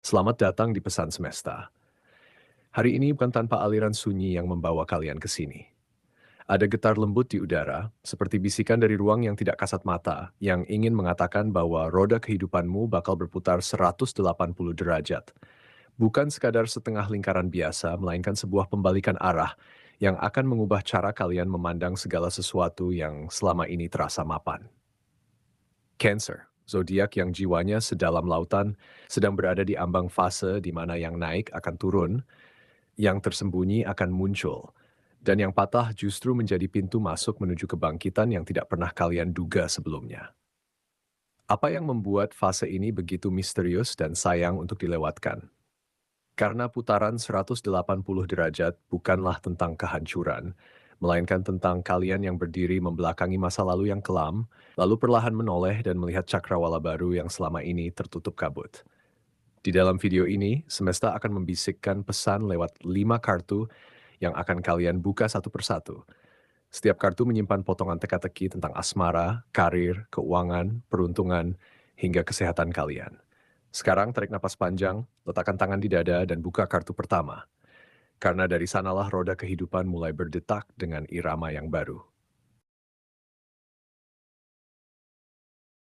Selamat datang di Pesan Semesta. Hari ini bukan tanpa aliran sunyi yang membawa kalian ke sini. Ada getar lembut di udara, seperti bisikan dari ruang yang tidak kasat mata, yang ingin mengatakan bahwa roda kehidupanmu bakal berputar 180 derajat. Bukan sekadar setengah lingkaran biasa, melainkan sebuah pembalikan arah yang akan mengubah cara kalian memandang segala sesuatu yang selama ini terasa mapan. Cancer, zodiak yang jiwanya sedalam lautan, sedang berada di ambang fase di mana yang naik akan turun, yang tersembunyi akan muncul, dan yang patah justru menjadi pintu masuk menuju kebangkitan yang tidak pernah kalian duga sebelumnya. Apa yang membuat fase ini begitu misterius dan sayang untuk dilewatkan? Karena putaran 180 derajat bukanlah tentang kehancuran, melainkan tentang kalian yang berdiri membelakangi masa lalu yang kelam, lalu perlahan menoleh dan melihat cakrawala baru yang selama ini tertutup kabut. Di dalam video ini, semesta akan membisikkan pesan lewat 5 kartu yang akan kalian buka satu persatu. Setiap kartu menyimpan potongan teka-teki tentang asmara, karir, keuangan, peruntungan, hingga kesehatan kalian. Sekarang tarik napas panjang, letakkan tangan di dada dan buka kartu pertama. Karena dari sanalah roda kehidupan mulai berdetak dengan irama yang baru.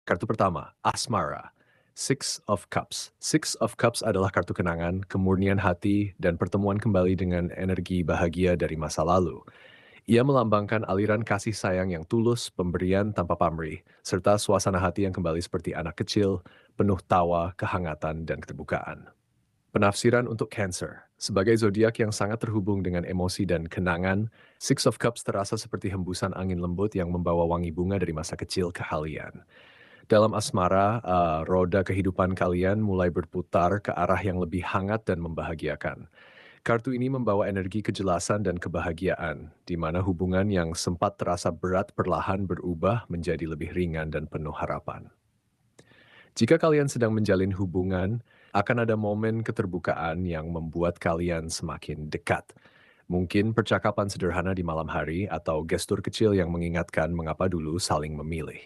Kartu pertama, Asmara. Six of Cups. Six of Cups adalah kartu kenangan, kemurnian hati, dan pertemuan kembali dengan energi bahagia dari masa lalu. Ia melambangkan aliran kasih sayang yang tulus, pemberian tanpa pamrih, serta suasana hati yang kembali seperti anak kecil, penuh tawa, kehangatan, dan keterbukaan. Penafsiran untuk Cancer. Sebagai zodiak yang sangat terhubung dengan emosi dan kenangan, Six of Cups terasa seperti hembusan angin lembut yang membawa wangi bunga dari masa kecil ke halian. Dalam asmara, roda kehidupan kalian mulai berputar ke arah yang lebih hangat dan membahagiakan. Kartu ini membawa energi kejelasan dan kebahagiaan, di mana hubungan yang sempat terasa berat perlahan berubah menjadi lebih ringan dan penuh harapan. Jika kalian sedang menjalin hubungan, akan ada momen keterbukaan yang membuat kalian semakin dekat. Mungkin percakapan sederhana di malam hari atau gestur kecil yang mengingatkan mengapa dulu saling memilih.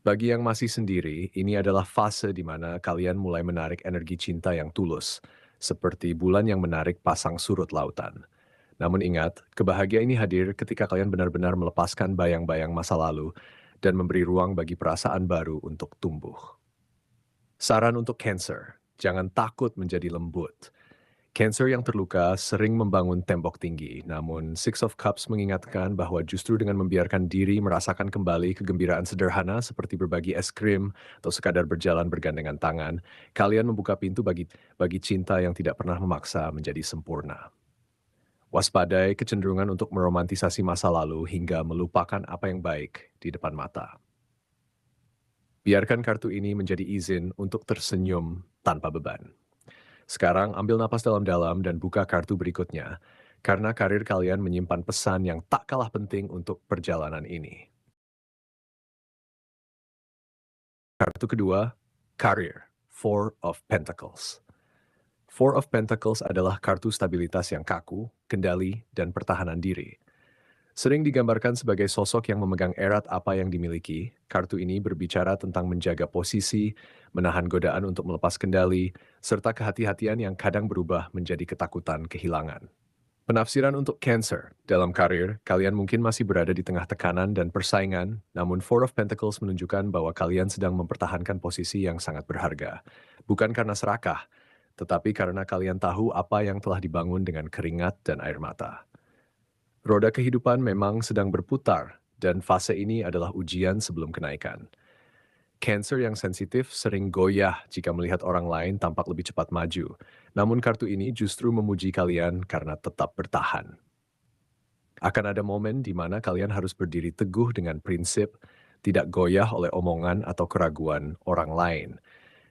Bagi yang masih sendiri, ini adalah fase di mana kalian mulai menarik energi cinta yang tulus, seperti bulan yang menarik pasang surut lautan. Namun ingat, kebahagiaan ini hadir ketika kalian benar-benar melepaskan bayang-bayang masa lalu dan memberi ruang bagi perasaan baru untuk tumbuh. Saran untuk Cancer, jangan takut menjadi lembut. Cancer yang terluka sering membangun tembok tinggi, namun Six of Cups mengingatkan bahwa justru dengan membiarkan diri merasakan kembali kegembiraan sederhana seperti berbagi es krim atau sekadar berjalan bergandengan tangan, kalian membuka pintu bagi cinta yang tidak pernah memaksa menjadi sempurna. Waspadai kecenderungan untuk meromantisasi masa lalu hingga melupakan apa yang baik di depan mata. Biarkan kartu ini menjadi izin untuk tersenyum tanpa beban. Sekarang ambil napas dalam-dalam dan buka kartu berikutnya, karena karir kalian menyimpan pesan yang tak kalah penting untuk perjalanan ini. Kartu kedua, Career, Four of Pentacles. Four of Pentacles adalah kartu stabilitas yang kaku, kendali, dan pertahanan diri. Sering digambarkan sebagai sosok yang memegang erat apa yang dimiliki, kartu ini berbicara tentang menjaga posisi, menahan godaan untuk melepas kendali, serta kehati-hatian yang kadang berubah menjadi ketakutan kehilangan. Penafsiran untuk Cancer. Dalam karir, kalian mungkin masih berada di tengah tekanan dan persaingan, namun Four of Pentacles menunjukkan bahwa kalian sedang mempertahankan posisi yang sangat berharga. Bukan karena serakah, tetapi karena kalian tahu apa yang telah dibangun dengan keringat dan air mata. Roda kehidupan memang sedang berputar, dan fase ini adalah ujian sebelum kenaikan. Cancer yang sensitif sering goyah jika melihat orang lain tampak lebih cepat maju, namun kartu ini justru memuji kalian karena tetap bertahan. Akan ada momen di mana kalian harus berdiri teguh dengan prinsip, tidak goyah oleh omongan atau keraguan orang lain.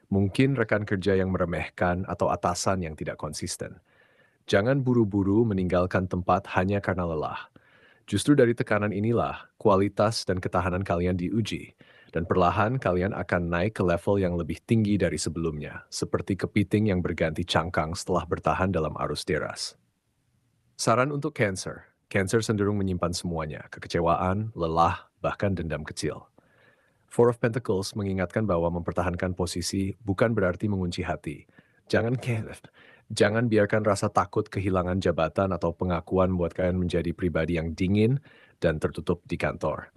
Mungkin rekan kerja yang meremehkan atau atasan yang tidak konsisten. Jangan buru-buru meninggalkan tempat hanya karena lelah. Justru dari tekanan inilah kualitas dan ketahanan kalian diuji, dan perlahan kalian akan naik ke level yang lebih tinggi dari sebelumnya, seperti kepiting yang berganti cangkang setelah bertahan dalam arus deras. Saran untuk Cancer. Cancer cenderung menyimpan semuanya, kekecewaan, lelah, bahkan dendam kecil. Four of Pentacles mengingatkan bahwa mempertahankan posisi bukan berarti mengunci hati, Jangan jangan biarkan rasa takut kehilangan jabatan atau pengakuan membuat kalian menjadi pribadi yang dingin dan tertutup di kantor.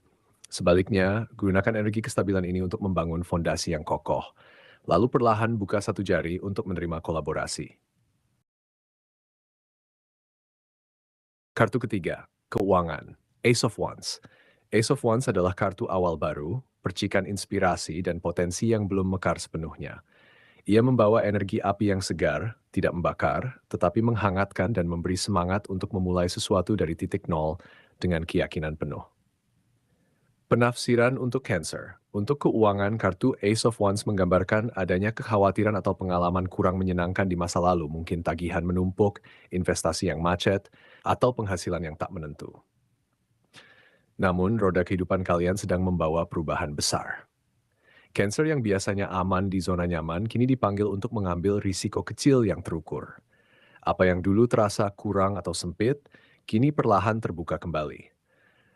Sebaliknya, gunakan energi kestabilan ini untuk membangun fondasi yang kokoh. Lalu perlahan buka satu jari untuk menerima kolaborasi. Kartu ketiga, keuangan. Ace of Wands. Ace of Wands adalah kartu awal baru, percikan inspirasi dan potensi yang belum mekar sepenuhnya. Ia membawa energi api yang segar, tidak membakar, tetapi menghangatkan dan memberi semangat untuk memulai sesuatu dari titik nol dengan keyakinan penuh. Penafsiran untuk Cancer. Untuk keuangan, kartu Ace of Wands menggambarkan adanya kekhawatiran atau pengalaman kurang menyenangkan di masa lalu, mungkin tagihan menumpuk, investasi yang macet, atau penghasilan yang tak menentu. Namun, roda kehidupan kalian sedang membawa perubahan besar. Cancer yang biasanya aman di zona nyaman kini dipanggil untuk mengambil risiko kecil yang terukur. Apa yang dulu terasa kurang atau sempit, kini perlahan terbuka kembali.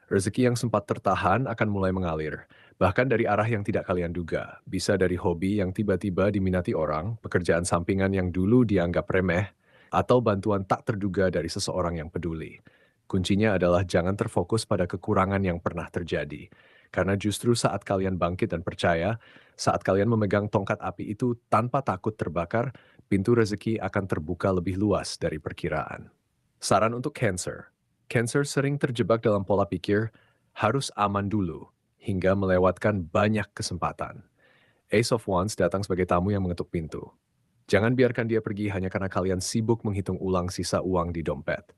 Rezeki yang sempat tertahan akan mulai mengalir, bahkan dari arah yang tidak kalian duga. Bisa dari hobi yang tiba-tiba diminati orang, pekerjaan sampingan yang dulu dianggap remeh, atau bantuan tak terduga dari seseorang yang peduli. Kuncinya adalah jangan terfokus pada kekurangan yang pernah terjadi. Karena justru saat kalian bangkit dan percaya, saat kalian memegang tongkat api itu tanpa takut terbakar, pintu rezeki akan terbuka lebih luas dari perkiraan. Saran untuk Cancer. Cancer sering terjebak dalam pola pikir harus aman dulu hingga melewatkan banyak kesempatan. Ace of Wands datang sebagai tamu yang mengetuk pintu. Jangan biarkan dia pergi hanya karena kalian sibuk menghitung ulang sisa uang di dompet.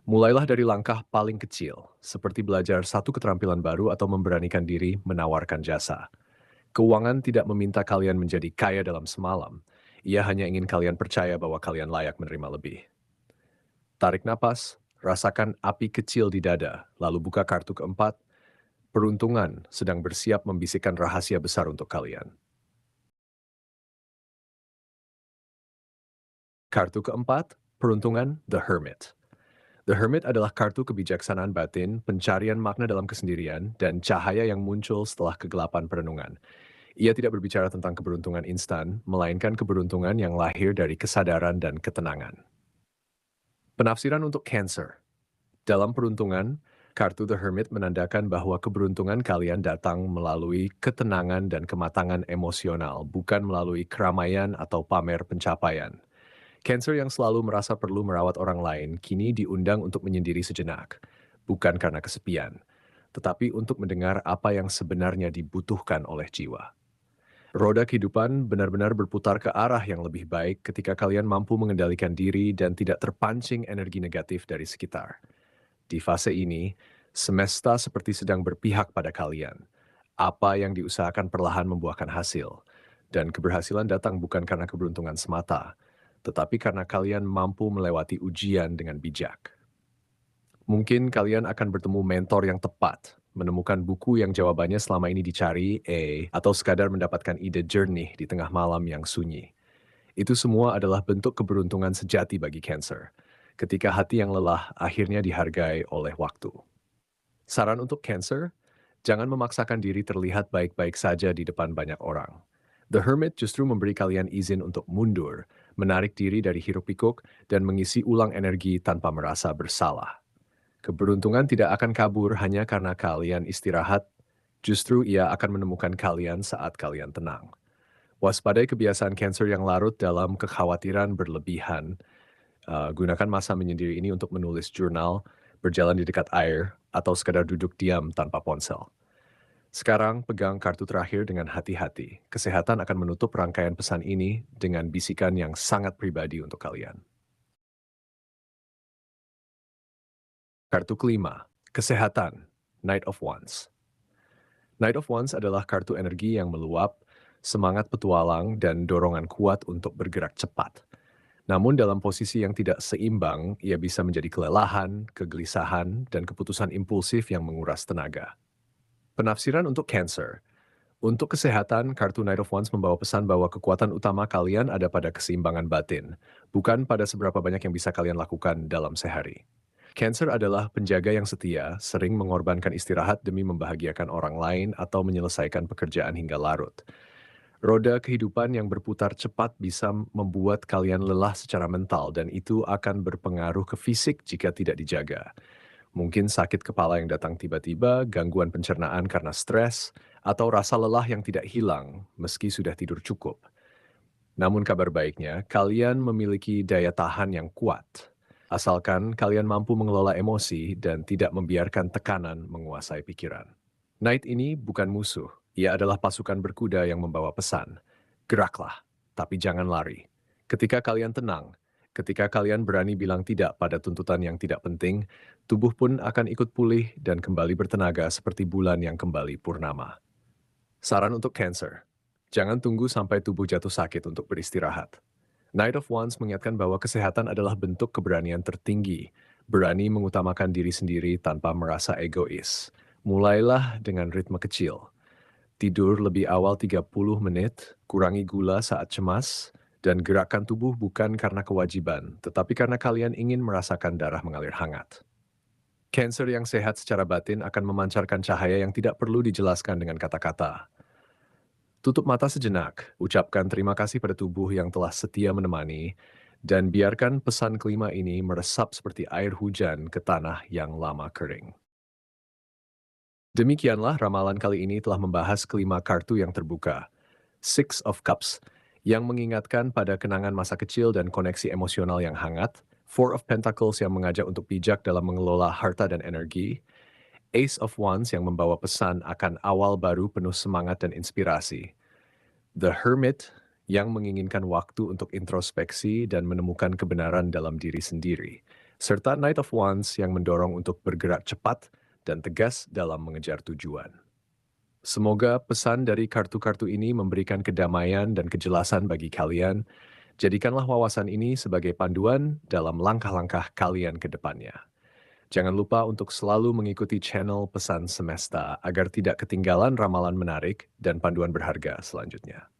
Mulailah dari langkah paling kecil, seperti belajar satu keterampilan baru atau memberanikan diri menawarkan jasa. Keuangan tidak meminta kalian menjadi kaya dalam semalam. Ia hanya ingin kalian percaya bahwa kalian layak menerima lebih. Tarik napas, rasakan api kecil di dada, lalu buka kartu keempat. Peruntungan sedang bersiap membisikkan rahasia besar untuk kalian. Kartu keempat, peruntungan The Hermit. The Hermit adalah kartu kebijaksanaan batin, pencarian makna dalam kesendirian, dan cahaya yang muncul setelah kegelapan perenungan. Ia tidak berbicara tentang keberuntungan instan, melainkan keberuntungan yang lahir dari kesadaran dan ketenangan. Penafsiran untuk Cancer. Dalam peruntungan, kartu The Hermit menandakan bahwa keberuntungan kalian datang melalui ketenangan dan kematangan emosional, bukan melalui keramaian atau pamer pencapaian. Cancer yang selalu merasa perlu merawat orang lain kini diundang untuk menyendiri sejenak, bukan karena kesepian, tetapi untuk mendengar apa yang sebenarnya dibutuhkan oleh jiwa. Roda kehidupan benar-benar berputar ke arah yang lebih baik ketika kalian mampu mengendalikan diri dan tidak terpancing energi negatif dari sekitar. Di fase ini, semesta seperti sedang berpihak pada kalian. Apa yang diusahakan perlahan membuahkan hasil, dan keberhasilan datang bukan karena keberuntungan semata, tetapi karena kalian mampu melewati ujian dengan bijak. Mungkin kalian akan bertemu mentor yang tepat, menemukan buku yang jawabannya selama ini dicari, atau sekadar mendapatkan ide jernih di tengah malam yang sunyi. Itu semua adalah bentuk keberuntungan sejati bagi Cancer. Ketika hati yang lelah akhirnya dihargai oleh waktu. Saran untuk Cancer, jangan memaksakan diri terlihat baik-baik saja di depan banyak orang. The Hermit justru memberi kalian izin untuk mundur, menarik diri dari hiruk-pikuk, dan mengisi ulang energi tanpa merasa bersalah. Keberuntungan tidak akan kabur hanya karena kalian istirahat, justru ia akan menemukan kalian saat kalian tenang. Waspadai kebiasaan Cancer yang larut dalam kekhawatiran berlebihan. Gunakan masa menyendiri ini untuk menulis jurnal, berjalan di dekat air, atau sekadar duduk diam tanpa ponsel. Sekarang pegang kartu terakhir dengan hati-hati. Kesehatan akan menutup rangkaian pesan ini dengan bisikan yang sangat pribadi untuk kalian. Kartu kelima, kesehatan, Knight of Wands. Knight of Wands adalah kartu energi yang meluap, semangat petualang, dan dorongan kuat untuk bergerak cepat. Namun dalam posisi yang tidak seimbang, ia bisa menjadi kelelahan, kegelisahan, dan keputusan impulsif yang menguras tenaga. Penafsiran untuk Cancer. Untuk kesehatan, kartu Knight of Wands membawa pesan bahwa kekuatan utama kalian ada pada keseimbangan batin, bukan pada seberapa banyak yang bisa kalian lakukan dalam sehari. Cancer adalah penjaga yang setia, sering mengorbankan istirahat demi membahagiakan orang lain atau menyelesaikan pekerjaan hingga larut. Roda kehidupan yang berputar cepat bisa membuat kalian lelah secara mental dan itu akan berpengaruh ke fisik jika tidak dijaga. Mungkin sakit kepala yang datang tiba-tiba, gangguan pencernaan karena stres, atau rasa lelah yang tidak hilang meski sudah tidur cukup. Namun kabar baiknya, kalian memiliki daya tahan yang kuat. Asalkan kalian mampu mengelola emosi dan tidak membiarkan tekanan menguasai pikiran. Knight ini bukan musuh, ia adalah pasukan berkuda yang membawa pesan. Geraklah, tapi jangan lari. Ketika kalian tenang, ketika kalian berani bilang tidak pada tuntutan yang tidak penting, tubuh pun akan ikut pulih dan kembali bertenaga seperti bulan yang kembali purnama. Saran untuk Cancer, jangan tunggu sampai tubuh jatuh sakit untuk beristirahat. Knight of Wands mengingatkan bahwa kesehatan adalah bentuk keberanian tertinggi, berani mengutamakan diri sendiri tanpa merasa egois. Mulailah dengan ritme kecil. Tidur lebih awal 30 menit, kurangi gula saat cemas, dan gerakan tubuh bukan karena kewajiban, tetapi karena kalian ingin merasakan darah mengalir hangat. Cancer yang sehat secara batin akan memancarkan cahaya yang tidak perlu dijelaskan dengan kata-kata. Tutup mata sejenak, ucapkan terima kasih pada tubuh yang telah setia menemani, dan biarkan pesan kelima ini meresap seperti air hujan ke tanah yang lama kering. Demikianlah ramalan kali ini telah membahas kelima kartu yang terbuka. Six of Cups, yang mengingatkan pada kenangan masa kecil dan koneksi emosional yang hangat. Four of Pentacles yang mengajak untuk bijak dalam mengelola harta dan energi. Ace of Wands yang membawa pesan akan awal baru penuh semangat dan inspirasi. The Hermit yang menginginkan waktu untuk introspeksi dan menemukan kebenaran dalam diri sendiri. Serta Knight of Wands yang mendorong untuk bergerak cepat dan tegas dalam mengejar tujuan. Semoga pesan dari kartu-kartu ini memberikan kedamaian dan kejelasan bagi kalian. Jadikanlah wawasan ini sebagai panduan dalam langkah-langkah kalian ke depannya. Jangan lupa untuk selalu mengikuti channel Pesan Semesta agar tidak ketinggalan ramalan menarik dan panduan berharga selanjutnya.